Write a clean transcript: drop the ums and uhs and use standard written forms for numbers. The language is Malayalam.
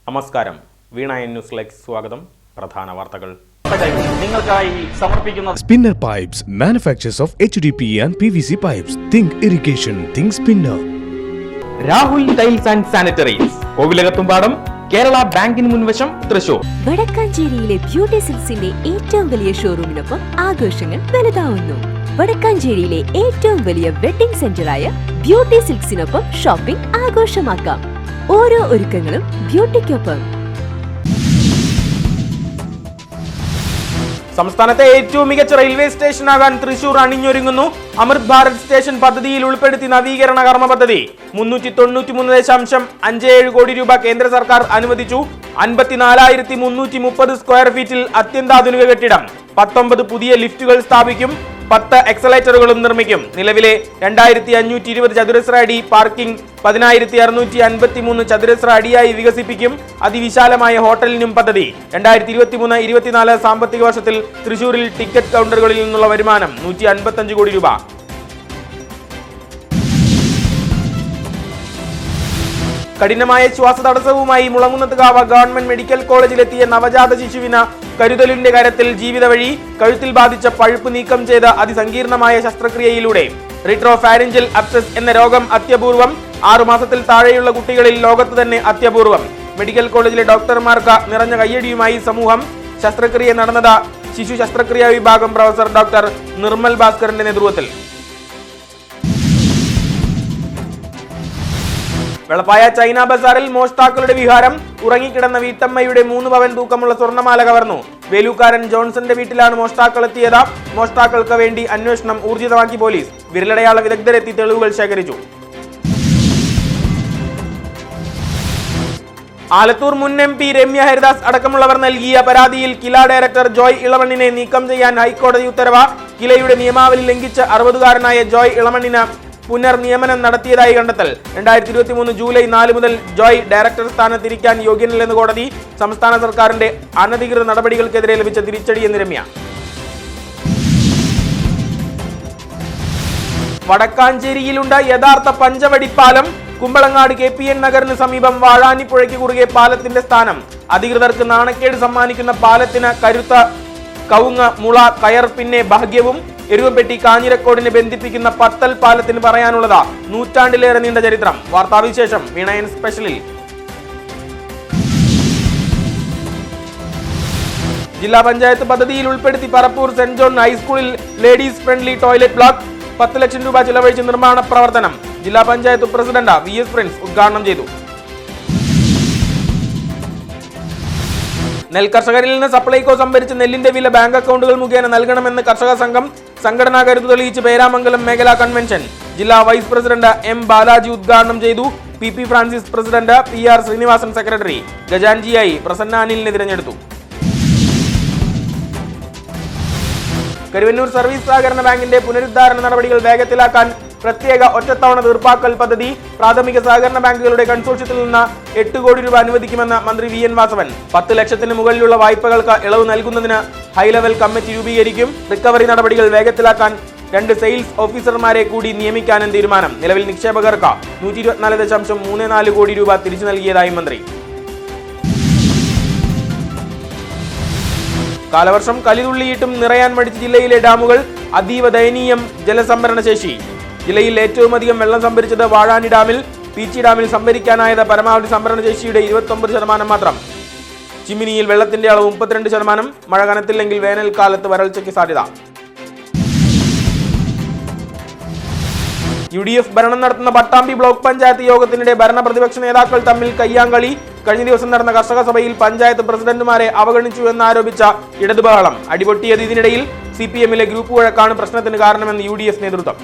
നമസ്കാരം, വീണ ന്യൂസിലേക്ക് സ്വാഗതം. പ്രധാന വാർത്തകൾ നിങ്ങൾക്കായി സമർപ്പിക്കുന്ന Spinner Pipes manufacturers of HDPE and PVC pipes. Think irrigation, think Spinner. Rahul tiles and sanitaries, Kovilakathumpadam, Kerala ബാങ്കിന് മുൻവശം, തൃശൂർ. വടക്കാഞ്ചേരിയിലെ ബ്യൂട്ടി സിൽക്സിന്റെ ഏറ്റവും വലിയ ഷോറൂമിനൊപ്പം ആഘോഷങ്ങൾ വലുതാവുന്നു. വടക്കാഞ്ചേരിയിലെ ഏറ്റവും വലിയ വെഡിംഗ് സെന്ററായ ബ്യൂട്ടി സിൽക്സിനൊപ്പം ഷോപ്പിംഗ് ആഘോഷമാക്കാം. ഓരോ ഒരുക്കങ്ങളും ബ്യൂട്ടിക്കൊപ്പം. സംസ്ഥാനത്തെ ഏറ്റവും മികച്ച റെയിൽവേ സ്റ്റേഷനാകാൻ തൃശൂർ അണിഞ്ഞൊരുങ്ങുന്നു. അമൃത് ഭാരത് സ്റ്റേഷൻ പദ്ധതിയിൽ ഉൾപ്പെടുത്തി നവീകരണ കർമ്മ പദ്ധതി 393.57 കോടി രൂപ കേന്ദ്ര സർക്കാർ അനുവദിച്ചു. 54,330 സ്ക്വയർ ഫീറ്റിൽ അത്യന്താധുനിക കെട്ടിടം. 19 പുതിയ ലിഫ്റ്റുകൾ സ്ഥാപിക്കും. 10 എക്സലേറ്ററുകളും നിർമ്മിക്കും. നിലവിലെ 2,520 ചതുരശ്ര അടി പാർക്കിംഗ് 10,653 ചതുരശ്ര അടിയായി വികസിപ്പിക്കും. അതിവിശാലമായ ഹോട്ടലിനും പദ്ധതി. 2023-24 സാമ്പത്തിക വർഷത്തിൽ തൃശൂരിൽ ടിക്കറ്റ് കൗണ്ടറുകളിൽ നിന്നുള്ള വരുമാനം 155 കോടി രൂപ. കഠിനമായ ശ്വാസതടസ്സവുമായി മുളങ്ങുന്നത്തുകാവ് ഗവൺമെന്റ് മെഡിക്കൽ കോളേജിലെത്തിയ നവജാത ശിശുവിന് കരുതലിന്റെ കരത്തിൽ ജീവിത വഴി. കഴുത്തിൽ ബാധിച്ച പഴുപ്പ് നീക്കം ചെയ്ത അതിസങ്കീർണമായ ശസ്ത്രക്രിയയിലൂടെ. റിട്രോഫാരിഞ്ചൽ അബ്സസ് എന്ന രോഗം അത്യപൂർവം. 6 മാസത്തിൽ താഴെയുള്ള കുട്ടികളിൽ ലോകത്ത് തന്നെ അത്യപൂർവം. മെഡിക്കൽ കോളേജിലെ ഡോക്ടർമാർക്ക് നിറഞ്ഞ കയ്യടിയുമായി സമൂഹം. ശസ്ത്രക്രിയ നടന്നത് ശിശു ശസ്ത്രക്രിയാ വിഭാഗം പ്രൊഫസർ ഡോക്ടർ നിർമ്മൽ ഭാസ്കറിന്റെ നേതൃത്വത്തിൽ. വെളപ്പായ ചൈന ബസാറിൽ മോഷ്ടാക്കളുടെ വിഹാരം. ഉറങ്ങിക്കിടന്ന വീട്ടമ്മയുടെ 3 പവൻ തൂക്കമുള്ള സ്വർണ്ണമാല കവർന്നു. വേലൂക്കാരൻ ജോൺസന്റെ വീട്ടിലാണ് മോഷ്ടാക്കൾ എത്തിയത്. മോഷ്ടാക്കൾക്ക് വേണ്ടി അന്വേഷണം ഊർജിതമാക്കി പോലീസ്. വിരലടയാള വിദഗ്ധരെത്തി തെളിവുകൾ ശേഖരിച്ചു. ആലത്തൂർ മുൻ MP രമ്യ ഹരിദാസ് അടക്കമുള്ളവർ നൽകിയ പരാതിയിൽ കില ഡയറക്ടർ ജോയ് ഇളമണ്ണിനെ നീക്കം ചെയ്യാൻ ഹൈക്കോടതി ഉത്തരവ്. കിലയുടെ നിയമാവലി ലംഘിച്ച് 60-കാരനായ ജോയ് ഇളമണ്ണിന് പുനർനിയമനം നടത്തിയതായി കണ്ടെത്തൽ. 2023 ജൂലൈ 4 മുതൽ ജോയ് ഡയറക്ടർ സ്ഥാനത്തിരിക്കാൻ യോഗ്യനല്ലെന്ന് കോടതി. സംസ്ഥാന സർക്കാരിന്റെ അനധികൃത നടപടികൾക്കെതിരെ ലഭിച്ച തിരിച്ചടിയെന്ന് രമ്യ. വടക്കാഞ്ചേരിയിലുണ്ട് യഥാർത്ഥ പഞ്ചവടിപ്പാലം. കുമ്പളങ്ങാട് KPN നഗറിന് സമീപം വാഴാനിപ്പുഴയ്ക്ക് കുറുകെ പാലത്തിന്റെ സ്ഥാനം. അധികൃതർക്ക് നാണക്കേട് സമ്മാനിക്കുന്ന പാലത്തിന് കരുത്ത്. കവുങ്ങ്, മുള, കയർ, പിന്നെ ഭാഗ്യവും. എരുവപ്പെട്ടി കാഞ്ഞിരക്കോടിനെ ബന്ധിപ്പിക്കുന്ന പത്തൽ പാലത്തിന് പറയാനുള്ളത് നൂറ്റാണ്ടിലേറെ നീണ്ട ചരിത്രം. വാർത്താവിശേഷം വീണയൻ സ്പെഷ്യലിൽ. ജില്ലാ പഞ്ചായത്ത് പദ്ധതിയിൽ ഉൾപ്പെടുത്തി പറപ്പൂർ സെന്റ് ജോൺ ഹൈസ്കൂളിൽ ലേഡീസ് ഫ്രണ്ട്ലി ടോയ്ലറ്റ് ബ്ലോക്ക്. 10 ലക്ഷം രൂപ ചിലവഴിച്ച് നിർമ്മാണ പ്രവർത്തനം. ജില്ലാ പഞ്ചായത്ത് പ്രസിഡന്റ് VS പ്രിൻസ് ഉദ്ഘാടനം ചെയ്തു. നെൽകർഷകരിൽ നിന്ന് സപ്ലൈകോ സംഭരിച്ച നെല്ലിന്റെ വില ബാങ്ക് അക്കൗണ്ടുകൾ മുഖേന നൽകണമെന്ന് കർഷക സംഘം. സംഘടനാ കരുത്ത് തെളിയിച്ച് പേരാമംഗലം മേഖലാ കൺവെൻഷൻ. ജില്ലാ വൈസ് പ്രസിഡന്റ് M ബാലാജി ഉദ്ഘാടനം ചെയ്തു. PP Francis president, PR Srinivasan secretary. ഖജാൻജിയായി പ്രസന്ന അനിലിനെ തിരഞ്ഞെടുത്തു. കരുവന്നൂർ സർവീസ് സഹകരണ ബാങ്കിന്റെ പുനരുദ്ധാരണ നടപടികൾ വേഗത്തിലാക്കാൻ പ്രത്യേക ഒറ്റത്തവണ തീർപ്പാക്കൽ പദ്ധതി. പ്രാഥമിക സഹകരണ ബാങ്കുകളുടെ കൺസോർഷ്യത്തിൽ നിന്ന് 8 കോടി രൂപ അനുവദിക്കുമെന്ന് മന്ത്രി VN വാസവൻ. 10 ലക്ഷത്തിന് മുകളിലുള്ള വായ്പകൾക്ക് ഇളവ് നൽകുന്നതിന് ഹൈലെവൽ കമ്മിറ്റി രൂപീകരിക്കും. റിക്കവറി നടപടികൾ വേഗത്തിലാക്കാൻ 2 സെയിൽസ് ഓഫീസർമാരെ കൂടി നിയമിക്കാനും തീരുമാനം. നിലവിൽ നിക്ഷേപകർക്ക് 124.34 കോടി രൂപ തിരിച്ചു നൽകിയതായി മന്ത്രി. കാലവർഷം കലിതുള്ളിയിട്ടും നിറയാൻ മടിച്ച ജില്ലയിലെ ഡാമുകൾ. അതീവ ദയനീയം ജലസംഭരണ ശേഷി. ജില്ലയിൽ ഏറ്റവും അധികം വെള്ളം സംഭരിച്ചത് വാഴാനി ഡാമിൽ. പീച്ചി ഡാമിൽ സംഭരിക്കാനായത് പരമാവധി സംഭരണ ശേഷിയുടെ 29% മാത്രം. ചിമ്മിനിയിൽ വെള്ളത്തിന്റെ അളവ് 32%. മഴ കനത്തില്ലെങ്കിൽ വേനൽക്കാലത്ത് വരൾച്ചയ്ക്ക് സാധ്യത. UDF ഭരണം നടത്തുന്ന പട്ടാമ്പി ബ്ലോക്ക് പഞ്ചായത്ത് യോഗത്തിനിടെ ഭരണ പ്രതിപക്ഷ നേതാക്കൾ തമ്മിൽ കയ്യാങ്കളി. കഴിഞ്ഞ ദിവസം നടന്ന കർഷക സഭയിൽ പഞ്ചായത്ത് പ്രസിഡന്റുമാരെ അവഗണിച്ചു എന്നാരോപിച്ച ഇടതുബഹളം. അടിപൊട്ടിയത് ഇതിനിടയിൽ. CPM-ലെ ഗ്രൂപ്പ് വഴക്കാണ് പ്രശ്നത്തിന് കാരണമെന്ന് UDF നേതൃത്വം.